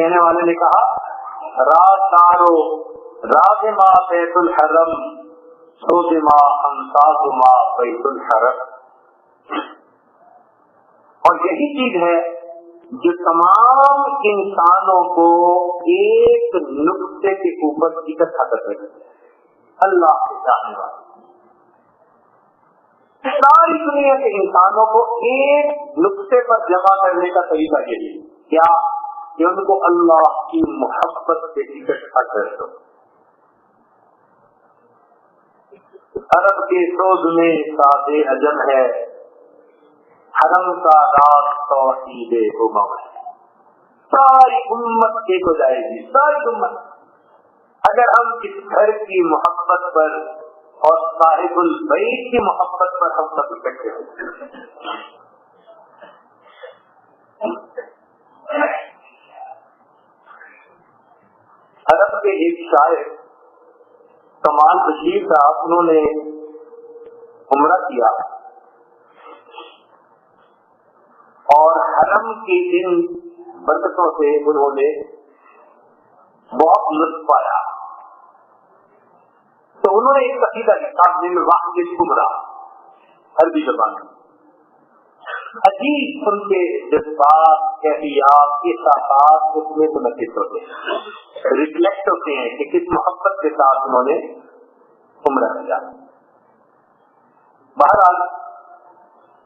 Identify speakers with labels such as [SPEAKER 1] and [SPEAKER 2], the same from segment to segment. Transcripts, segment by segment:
[SPEAKER 1] کہنے والے نے کہا راز دارو راز ما بیت الحرم سود ما امساز ما بیت الحرم. اور یہی چیز ہے جو تمام انسانوں کو ایک نقطے کے اوپر اکٹھا کر رہے ہیں. اللہ کے جانے والے ساری دنیا کے انسانوں کو ایک نقطے پر جمع کرنے کا طریقہ یہی ہے. کیا کہ ان کو اللہ کی محبت سے اکٹھا کر دو. عرب کے سوز میں ساز عجم ہے، حرم کا راز توحید امم ہے. ساری امت ایک ہو جائے گی، ساری امت اگر ہم اس گھر کی محبت پر اور صاحب البیت کی محبت پر ہم سب اکٹھے ہوتے ہیں. عرب کے ایک شاعر کمال بشیر صاحب، انہوں نے عمرہ کیا اور حرم کی ان برکتوں سے انہوں نے بہت لطف پایا. تو انہوں نے ایک قصیدہ لکھا من واحد العمرہ عربی زبان میں. عجیب ان کے جذبات، کیفیات، احساسات اس میں منعقد ہوتے ہیں، ریفلیکٹ ہوتے ہیں کہ کس محبت کے ساتھ انہوں نے عمرہ کیا. بہرحال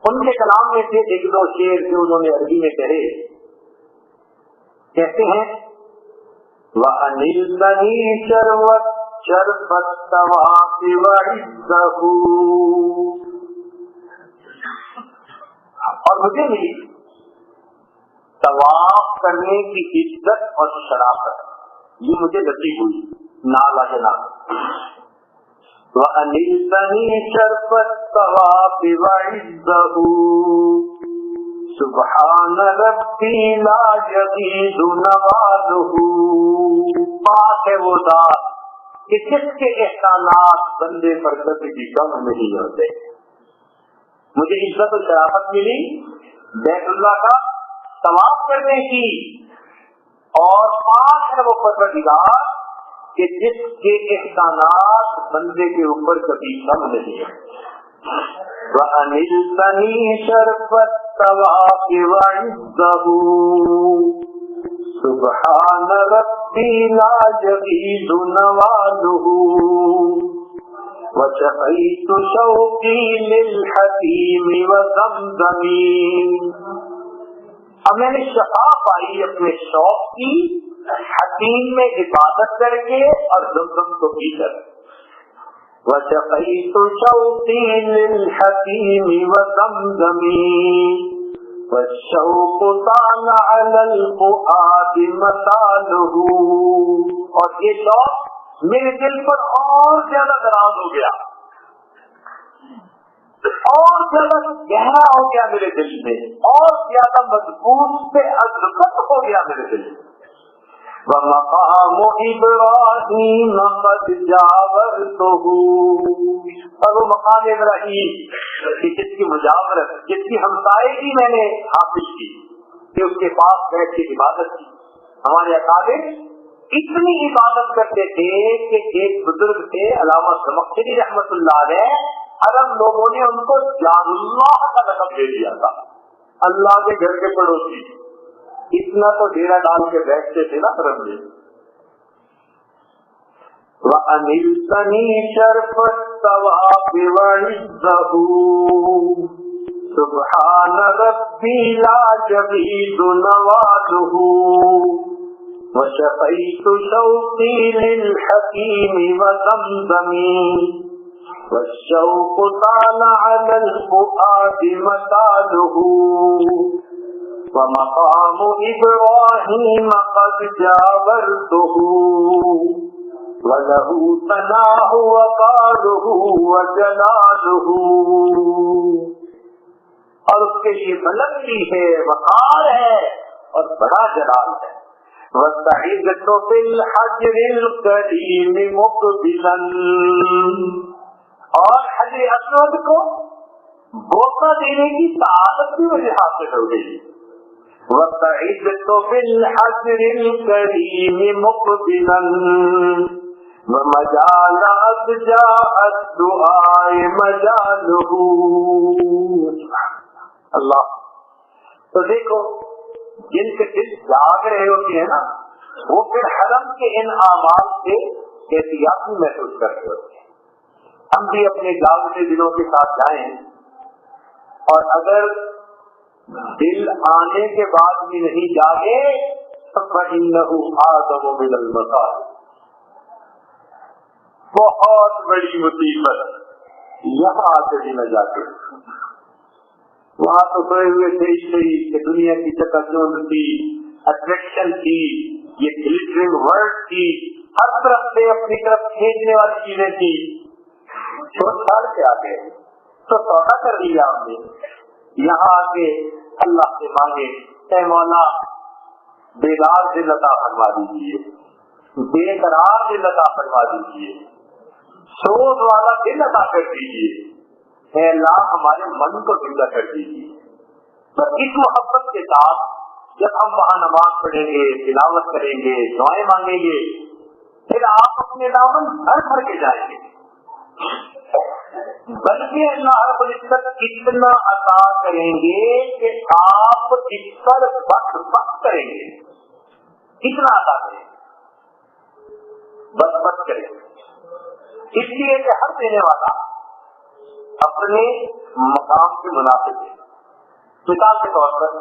[SPEAKER 1] ان کے کلام میں سے ایک دو شعر جو انہوں نے عربی میں کہے، کہتے ہیں وَأَنِلْتَنِي شَرْبَتْ الطَّوَافِ وَعِزَّهُ، اور مجھے ملی طواف کرنے کی عزت اور شرافت، یہ مجھے نصیب ہوئی نالا جناب. وَأَنِلْتَنِي شَرْبَتْ الطَّوَافِ وَعِزَّهُ سُبْحَانَ رَبِّي لَا يَزِيدُ نَوَازُهُ. پاک ہے وہ ذات کہ جس کے احسانات بندے پر کبھی کم نہیں ہوتے. مجھے عزت و شرافت ملی بیت اللہ کا طواف کرنے کی، اور پاک ہے وہ پروردگار کہ جس کے احسانات بندے کے اوپر کبھی کم نہیں ہے. وَأَنِلْتَنِي شَرْبَتْ الطَّوَافِ وَعِزَّهُ سُبْحَانَ رَبِّي لَا يَزِيدُ نَوَازُهُ وَشَقَيْتُ شَوْقِي لِلْحَكِيمِ وَزَمْزَمِ. اب میں نے شفا پائی اپنے شوق کی حکیم میں عبادت کر کے اور زمزم کو پی کر. وَشَقَيْتُ شَوْقِي لِلْحَكِيمِ وَزَمْزَمِ وَالشَّوْقُ طَالَ عَلَى الْفُؤَادِ مَثَالُهُ. اور یہ شوق میرے دل پر اور زیادہ دراز ہو گیا، اور زیادہ گہرا ہو گیا میرے دل میں، اور زیادہ مضبوط سے ازرقت ہو گیا میرے دل میں. وَمَقَامُ إِبْرَاهِيمَ قَدْ جَاوَرْتُهُ. اور وہ مقام ابراہیم کہ جس کی مجاورت، جس کی ہمسائیگی میں نے حاصل کی، کہ اس کے پاس بیٹھ کے عبادت کی. ہمارے اکابر اتنی عبادت کرتے تھے کہ ایک بزرگ تھے علامہ زمخشری رحمت اللہ علیہ، عرب لوگوں نے ان کو جان اللہ کا لقب دے دیا تھا، اللہ کے گھر کے پڑوسی. اتنا تو ڈیرا ڈال کے بیٹھتے تھے نا عرب میں. وَأَنِلْتَنِي شَرْبَتْ الطَّوَافِ وَعِزَّهُ سُبْحَانَ رَبِّي لَا يَزِيدُ نَوَازُهُ وَشَقَيْتُ شَوْقِي لِلْحَكِيمِ وَزَمْزَمِ وَالشَّوْقُ طَالَ عَلَى الْفُؤَادِ مَثَالُهُ وَمَقَامُ إِبْرَاهِيمَ قَدْ جَاوَرْتُهُ وَلَهُ ثَنَاءُ وَقَارُهُ وَجَلَالُهُ. اور اس کے لیے بلندی ہے، وقار ہے اور بڑا جلال ہے. وَسَعِدْتُ فِي الْحَجْرِ الْكَرِيمِ مُقْبِلًا. اور حجر اسود کو بوسہ دینے کی سعادت بھی مجھے حاصل ہو گئی. وَسَعِدْتُ بِالْحَسْرِ الْكَرِيمِ مُقْبِلًا وَمَجَالَ أَسْجَاءَ الدُّعَاءِ مَجَالُهُ. اللہ. تو دیکھو جن کے دل جاگ رہے ہوتے ہیں نا وہ پھر حرم کے ان اعمال سے احتیاط بھی محسوس کرتے ہوتے ہیں. ہم بھی اپنے جاگتے دلوں کے ساتھ جائیں اور اگر دل آنے کے بعد بھی نہیں جاگے فَإِنَّهُ أَعْظَمُ مِنَ الْمَصَائِبِ. بہت بڑی مصیبت یہاں آتے بھی نہ جاتے. وہاں تو سوئے ہوئے تھے کہ دنیا کی چکاچوند تھی, اٹریکشن تھی, یہ گلٹرنگ ورلڈ تھی, ہر طرف سے اپنی طرف کھینچنے والی چیزیں تھی. چھوڑ چھاڑ کے آ گئے تو سودا کر لیا ہم نے. یہاں آ کے اللہ سے مانگے اے مولا بیدار دل عطا فرما دیجیے, بے قرار دل عطا فرما دیجیے, سوز والا دل عطا کر دیجیے. اے اللہ ہمارے من کو زندہ کر دیجیے. تو اس محبت کے ساتھ جب ہم وہاں نماز پڑھیں گے, تلاوت کریں گے, دعائیں مانگیں گے, پھر آپ اپنے دامن بھر کے جائیں گے. بلکہ اللہ رب العزت اتنا عطا کریں گے کہ آپ اس پر بس کریں گے. اتنا عطا کریں گے, بس کریں گے. اس لیے کہ ہر دینے والا اپنے مقام کے مناسب ہے. مثال کے طور پر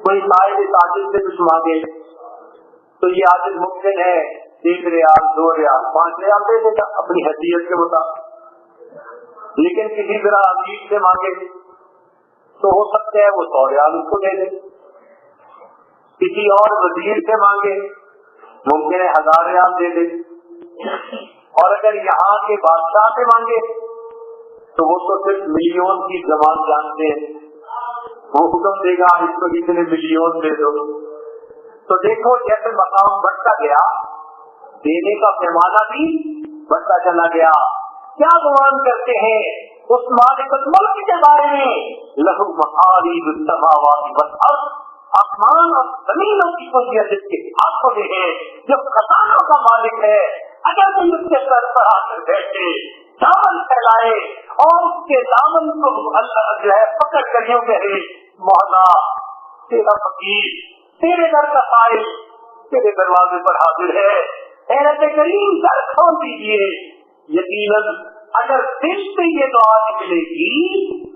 [SPEAKER 1] کوئی صاحب تاجر سے کچھ مانگے تو یہ عاجز ممکن ہے 1 ریال 2 ریال 5 ریال دے دے گا اپنی حیثیت کے مطابق. لیکن کسی طرح امیر سے مانگے تو ہو سکتا ہے وہ 100 ریال اس کو دے دے. کسی اور وزیر سے مانگے ممکن ہے 1000 ریال دے دے. اور اگر یہاں کے بادشاہ سے مانگے تو وہ تو صرف ملین کی زبان جانتے ہیں, وہ حکم دے گا اس کو اتنے ملین دے دو. تو دیکھو جیسے مقام بڑھتا گیا دینے کا پیمانہ بھی بڑھتا چلا گیا. کیا گمان کرتے ہیں اس مالک الملک کے بارے میں؟ لہو مقالب السماوات والارض, آسمان اور زمینوں کی کنجیاں جس کے ہاتھوں میں ہے, جو خزانوں کا مالک ہے. اگر کوئی اس کے سر پر آ کر بیٹھے دامن پھیلائے اور اس کے دامن کو اللہ جو ہے پکڑ کر یوں کہے مولا تیرا فقیر تیرے در کا سائل تیرے دروازے پر حاضر ہے, اے رب کریم در کھول دیجیے. یقیناً اگر دل سے یہ دعا نکلے گی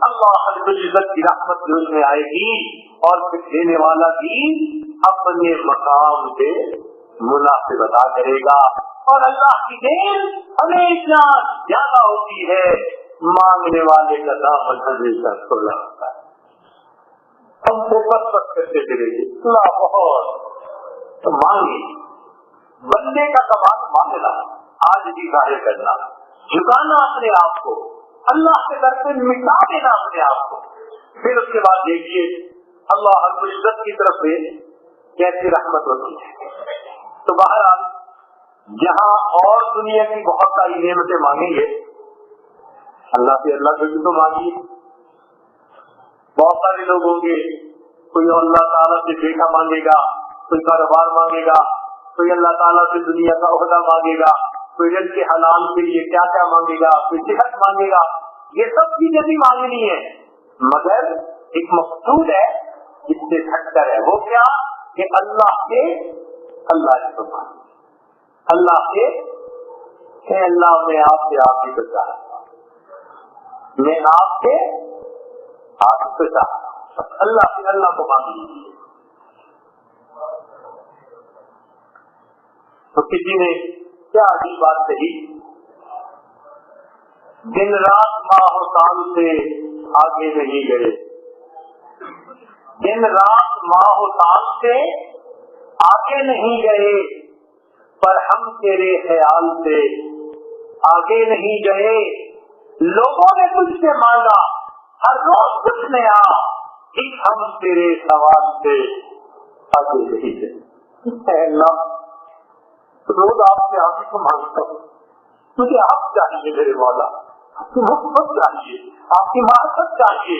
[SPEAKER 1] اللہ رب العزت کی رحمت دل میں آئے گی اور پھر دینے والا بھی اپنے مقام سے مناسب ادا کرے گا. اور اللہ کی دین ہمیشہ زیادہ ہوتی ہے, مانگنے والے کا دامن ہمیشہ کھلا ہوتا ہے. ہم سے بس کرتے چلے گے اللہ بہت تو مانگے. بندے کا کمال مانگنا, آج بھی ظاہر کرنا, جھکانا اپنے آپ کو اللہ کے در سے مٹا دینا اپنے آپ کو. پھر اس کے بعد دیکھیے اللہ رب العزت کی طرف سے کیسی رحمت ہوتی ہے. تو بہرحال جہاں اور دنیا کی بہت ساری نعمتیں مانگیں گے اللہ سے اللہ سے تو مانگیے. بہت سارے لوگ ہوں گے, کوئی اللہ تعالیٰ سے بیٹا مانگے گا, کوئی کاروبار مانگے گا, کوئی اللہ تعالیٰ سے دنیا کا عہدہ مانگے گا, کوئی رزق کے حلال کے لیے کیا کیا مانگے گا, کوئی صحت مانگے گا. یہ سب چیزیں بھی مانگنی ہے مگر ایک مقصود ہے جس سے ہٹ کر ہے. وہ کیا کہ اللہ سے مانگے, اللہ سے کہ اللہ میں آپ سے آپ ہی کو چاہتا ہوں, میں آپ سے آپ ہی کو چاہتا ہوں. اللہ سے اللہ کو مانگ لیجیے. تو کسی نے کیا عجیب بات کہی, دن رات ماہ و سال سے آگے نہیں گئے, دن رات ماہ و سال سے آگے نہیں گئے, پر ہم تیرے خیال سے آگے نہیں گئے. لوگوں نے تجھ سے مانگا ہر روز کچھ نیا, ایک ہم تیرے سوال سے آگے نہیں گئے. اللہ روز آپ سے آپ کو مانگتا ہوں, مجھے آپ چاہیے میرے مولا, آپ کی محبت چاہیے, آپ کی معرفت چاہیے,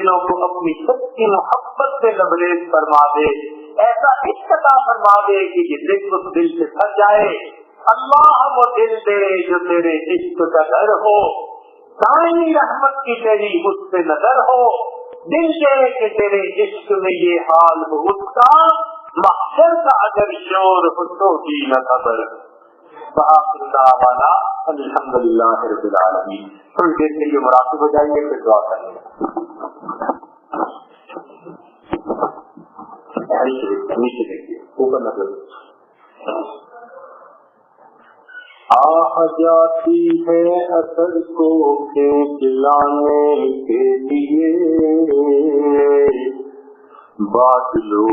[SPEAKER 1] دلوں کو اپنی سچی محبت سے لبریز فرما دے، ایسا عشق عطا فرما دے کہ یہ دل اس دل سے بھر جائے۔ اللہ وہ دل دے جو تیرے عشق کا گھر ہو، دائمی رحمت کی تیری اس سے نظر ہو، دل دے کہ تیرے عشق میں یہ حال ہو اس کا، محشر کا اگر شور ہو تو بھی نہ خبر۔ وآخر دعوانا الحمدللہ رب العالمین۔ تھوڑی دیر کے لیے مراقب ہو جائیے، پھر دعا کریں گے۔ نیچے دیکھیے، اوپر نظر۔ آہ جاتی ہے اثر کو کھینچ لانے کے لیے، بادلو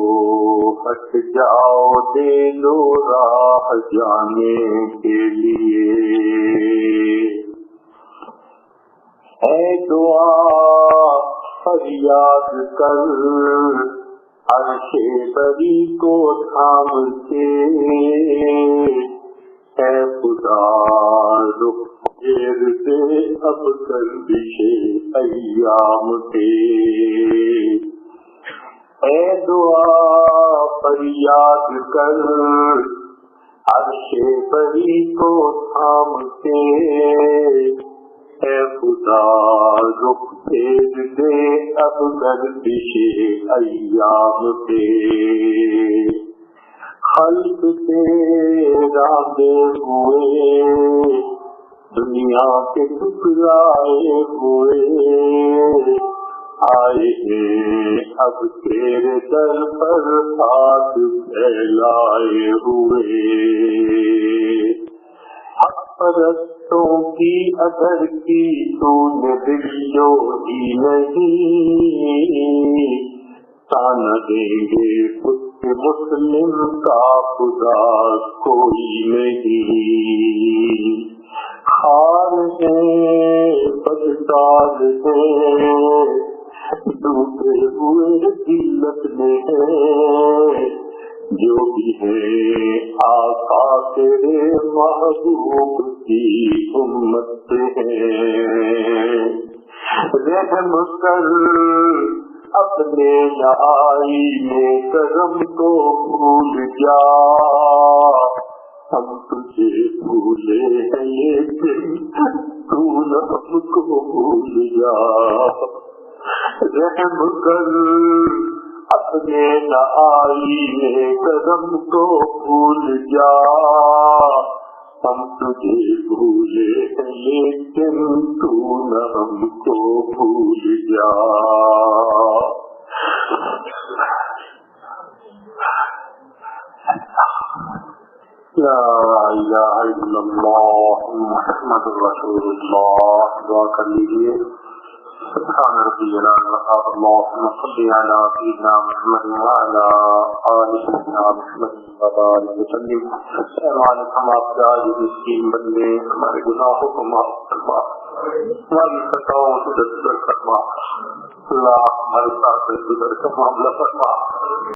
[SPEAKER 1] ہٹ جاؤ دے لو راہ جانے کے لیے، اے دعا فریاد کر عرش بری کو تھام کے، اے خدا رخ پھیر دے اب گردش ایام کے، اے دعا فریاد کر عرش بری کو تھام کے، اے خدا رخ پھیر دے اب گردش ایام کے، خلق تیرا دے ہوئے دنیا کے ٹکرائے ہوئے، آئے ہیں اب تیرے در پر ہاتھ پھیلائے ہوئے، حق پرستوں کی اثر کی تو نے دل جوڑی نہیں، تانا دیں گے خود مسلم کا خدا کوئی نہیں، خار ہے بدکار ہے ڈوبے ہوئے ذلت میں ہے، جو بھی ہے آقا تیرے محبوب کی امت ہے، رحم کر اپنے آئینے کرم کو بھول جا، ہم تجھے بھولے ہیں لیکن تو نہ ہم کو بھول جا، رحم کر اپنے آئینے کرم کو بھول جا، ہم تجھے بھولے ہیں لیکن تو نہ ہم کو بھول جا۔ لا الہ الا اللہ محمد رسول اللہ۔ دعا کر لیجیے۔ سبحان ربی العظیم، اللہم صل علی سیدنا محمد وعلی آل سیدنا محمد وبارک وسلم۔ اے مالک، ہم آپ کے عاجز مسکین بندے، ہمارے گناہوں کو معاف فرما، ہماری خطاؤں سے درگزر فرما، اللہ ہمارے ساتھ درگزر کا معاملہ فرما۔